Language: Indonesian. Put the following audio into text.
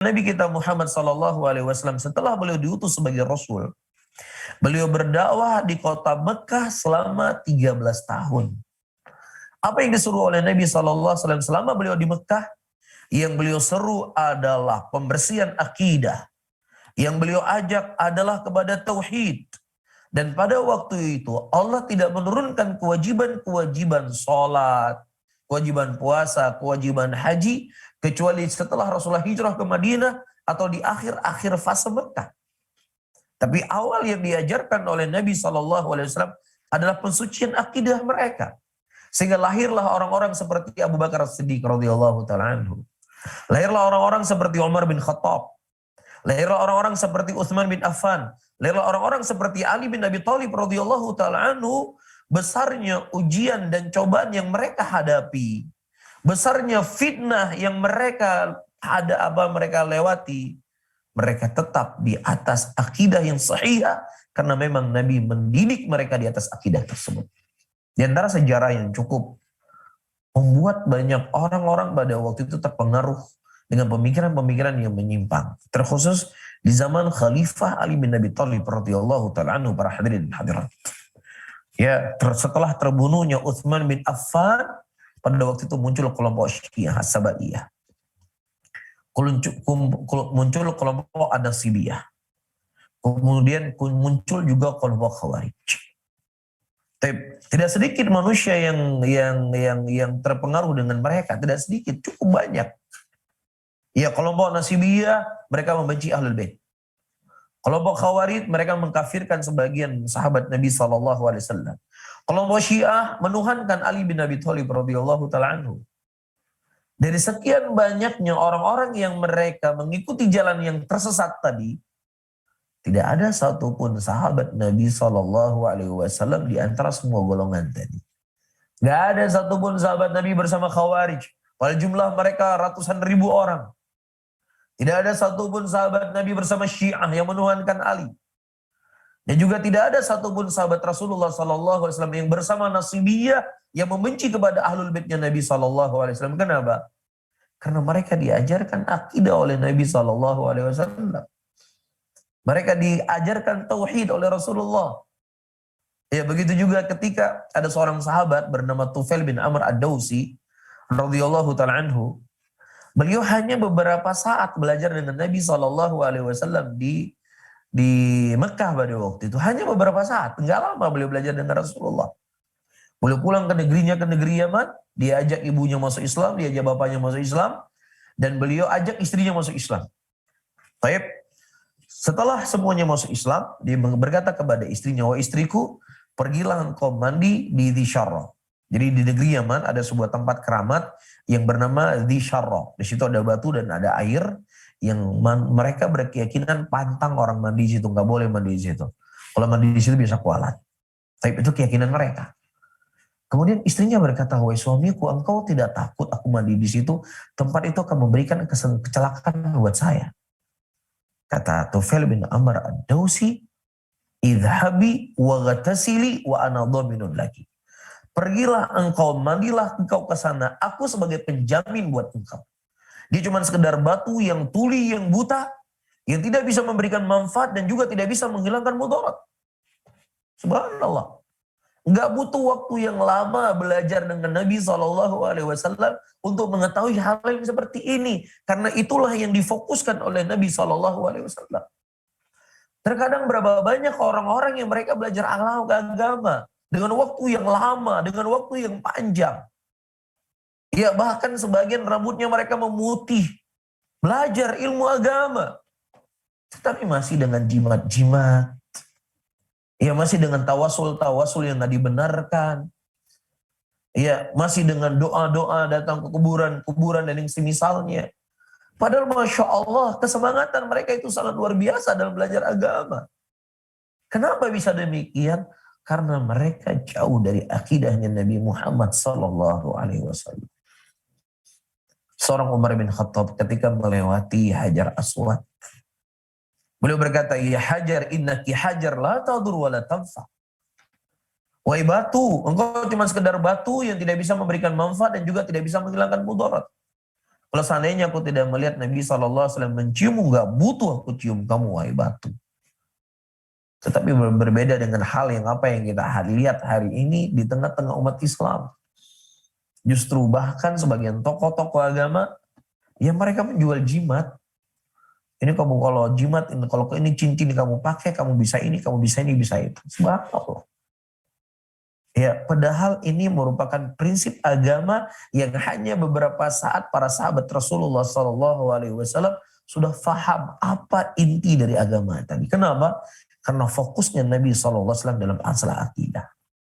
Nabi kita Muhammad SAW setelah beliau diutus sebagai Rasul, beliau berdakwah di kota Mekah selama 13 tahun. Apa yang disuruh oleh Nabi SAW selama beliau di Mekah? Yang beliau seru adalah pembersihan akidah. Yang beliau ajak adalah kepada tauhid. Dan pada waktu itu Allah tidak menurunkan kewajiban-kewajiban sholat, kewajiban puasa, kewajiban haji, kecuali setelah Rasulullah hijrah ke Madinah atau di akhir-akhir fase Mekah. Tapi awal yang diajarkan oleh Nabi SAW adalah pensucian akidah mereka. Sehingga lahirlah orang-orang seperti Abu Bakar As-Siddiq radhiyallahu ta'ala anhu. Lahirlah orang-orang seperti Umar bin Khattab. Lahirlah orang-orang seperti Utsman bin Affan. Lahirlah orang-orang seperti Ali bin Abi Thalib radhiyallahu ta'ala anhu. Besarnya ujian dan cobaan yang mereka hadapi, besarnya fitnah yang mereka mereka lewati, mereka tetap di atas akidah yang sahih karena memang Nabi mendidik mereka di atas akidah tersebut. Di antara sejarah yang cukup membuat banyak orang-orang pada waktu itu terpengaruh dengan pemikiran-pemikiran yang menyimpang, terkhusus di zaman Khalifah Ali bin Abi Thalib radhiyallahu ta'ala anhu, para hadirin hadirat. Ya, setelah terbunuhnya Utsman bin Affan, pada waktu itu muncul kelompok Syiah As-Sabaiyah. Muncul kelompok An-Nasibiyah. Kemudian muncul juga kelompok Khawarij. Tidak sedikit manusia yang terpengaruh dengan mereka, tidak sedikit, cukup banyak. Ya, kelompok Nasibiyah mereka membenci Ahlul Bait. Kelompok Khawarij mereka mengkafirkan sebagian sahabat Nabi SAW. Kelompok Syiah menuhankan Ali bin Abi Thalib radhiyallahu ta'ala anhu. Dari sekian banyaknya orang-orang yang mereka mengikuti jalan yang tersesat tadi, tidak ada satupun sahabat Nabi SAW di antara semua golongan tadi. Tidak ada satupun sahabat Nabi bersama Khawarij. Padahal jumlah mereka ratusan ribu orang. Tidak ada satupun sahabat Nabi bersama Syiah yang menuhankan Ali. Dan juga tidak ada satupun sahabat Rasulullah SAW yang bersama Nasibiyah yang membenci kepada Ahlul Baitnya Nabi SAW. Kenapa? Karena mereka diajarkan akidah oleh Nabi SAW. Mereka diajarkan tauhid oleh Rasulullah. Ya, begitu juga ketika ada seorang sahabat bernama Tufail bin Amr Ad-Dawsi radhiyallahu ta'ala anhu. Beliau hanya beberapa saat belajar dengan Nabi SAW di Mekah pada waktu itu. Hanya beberapa saat, enggak lama beliau belajar dengan Rasulullah. Beliau pulang ke negeri Yaman, dia ajak ibunya masuk Islam, dia ajak bapaknya masuk Islam, dan beliau ajak istrinya masuk Islam. Baik, setelah semuanya masuk Islam, dia berkata kepada istrinya, "Wahai istriku, pergilah engkau mandi di Dzisharrah." Jadi di negeri Yaman ada sebuah tempat keramat yang bernama Dzisharrah. Di situ ada batu dan ada air yang mereka berkeyakinan pantang orang mandi di situ, nggak boleh mandi di situ. Kalau mandi di situ bisa kualat. Tapi itu keyakinan mereka. Kemudian istrinya berkata, "Wahai suamiku, engkau tidak takut aku mandi di situ? Tempat itu akan memberikan kecelakaan buat saya." Kata Tufail bin Amr Ad-Dawsi, "Idhabi wa ghatasili wa ana dhaminun laki." Pergilah engkau, mandilah engkau ke sana, aku sebagai penjamin buat engkau. Dia cuma sekedar batu yang tuli, yang buta, yang tidak bisa memberikan manfaat dan juga tidak bisa menghilangkan mudarat. Subhanallah. Enggak butuh waktu yang lama belajar dengan Nabi SAW untuk mengetahui hal yang seperti ini. Karena itulah yang difokuskan oleh Nabi SAW. Terkadang berapa banyak orang-orang yang mereka belajar agama dengan waktu yang lama, dengan waktu yang panjang. Ya, bahkan sebagian rambutnya mereka memutih. Belajar ilmu agama. Tetapi masih dengan jimat-jimat. Ya, masih dengan tawasul-tawasul yang nggak dibenarkan. Ya, masih dengan doa-doa datang ke kuburan dan yang semisalnya. Padahal Masya Allah, kesemangatan mereka itu sangat luar biasa dalam belajar agama. Kenapa bisa demikian? Karena mereka jauh dari akidahnya Nabi Muhammad SAW. Seorang Umar bin Khattab ketika melewati Hajar Aswad, beliau berkata, "Ya Hajar, innaki hajar la tadur wa la tanfa." Wahai batu, engkau cuma sekedar batu yang tidak bisa memberikan manfaat dan juga tidak bisa menghilangkan mudarat. Kalau seandainya aku tidak melihat Nabi SAW menciummu, nggak butuh aku cium kamu, wahai batu. Tetapi berbeda dengan hal yang apa yang kita lihat hari ini di tengah-tengah umat Islam. Justru bahkan sebagian tokoh-tokoh agama, ya mereka menjual jimat. Ini kamu kalau jimat, ini kalau ini cincin kamu pakai, kamu bisa ini, kamu bisa ini, bisa itu. Subhanallah. Ya, padahal ini merupakan prinsip agama yang hanya beberapa saat para sahabat Rasulullah SAW sudah faham apa inti dari agama tadi. Kenapa? Karena fokusnya Nabi SAW dalam masalah akidah.